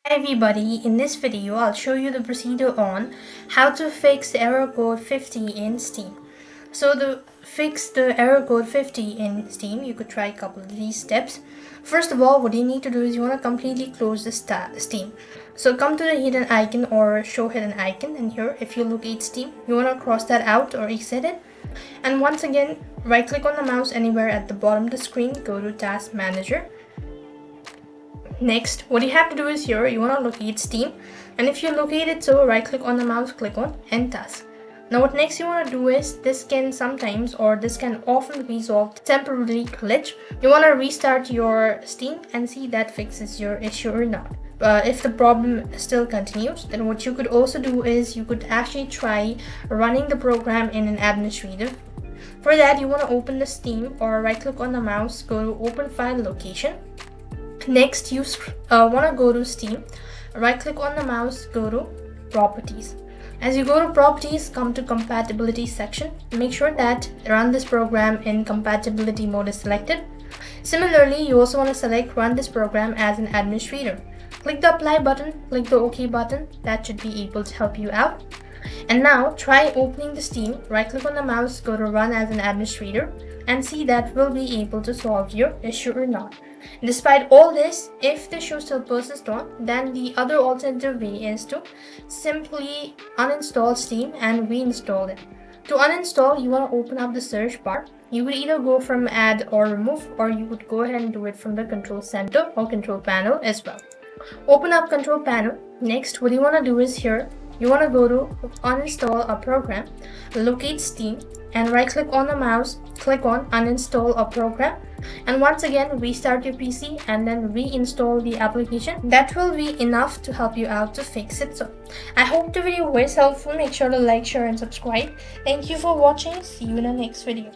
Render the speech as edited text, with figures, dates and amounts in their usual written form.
Hi everybody, in this video I'll show you the procedure on how to fix error code 50 in Steam. So to fix the error code 50 in Steam, you could try a couple of these steps. First of all, what you need to do is you want to completely close the Steam. So come to the hidden icon or show hidden icon, and here if you locate Steam, you want to cross that out or exit it. And once again, right click on the mouse anywhere at the bottom of the screen, go to Task Manager. Next, what you have to do is here, you want to locate Steam, and if you locate it, so right click on the mouse, click on End Task. Now what next you want to do is, this can sometimes or this can often resolve temporary glitch. You want to restart your Steam and see that fixes your issue or not. If the problem still continues, then what you could also do is you could actually try running the program in an administrator. For that, you want to open the Steam or right click on the mouse, go to Open File Location. Next, you want to go to Steam, right click on the mouse, go to Properties. As you go to Properties, come to Compatibility section. Make sure that Run this program in compatibility mode is selected. Similarly, you also want to select Run this program as an administrator. Click the Apply button, click the OK button. That should be able to help you out. And now try opening the Steam, right click on the mouse, go to Run as an administrator, and see that will be able to solve your issue or not. Despite all this, if the issue still persists on, then the other alternative way is to simply uninstall Steam and reinstall it. To uninstall, you want to open up the search bar. You would either go from Add or Remove, or you would go ahead and do it from the Control Center or Control Panel as well. Open up Control Panel. Next, what you want to do is here, you want to go to Uninstall a program, locate Steam, and right click on the mouse, click on Uninstall a program, and once again restart your PC and then reinstall the application. That will be enough to help you out to fix it. So I hope the video was helpful. Make sure to like, share and subscribe. Thank you for watching. See you in the next video.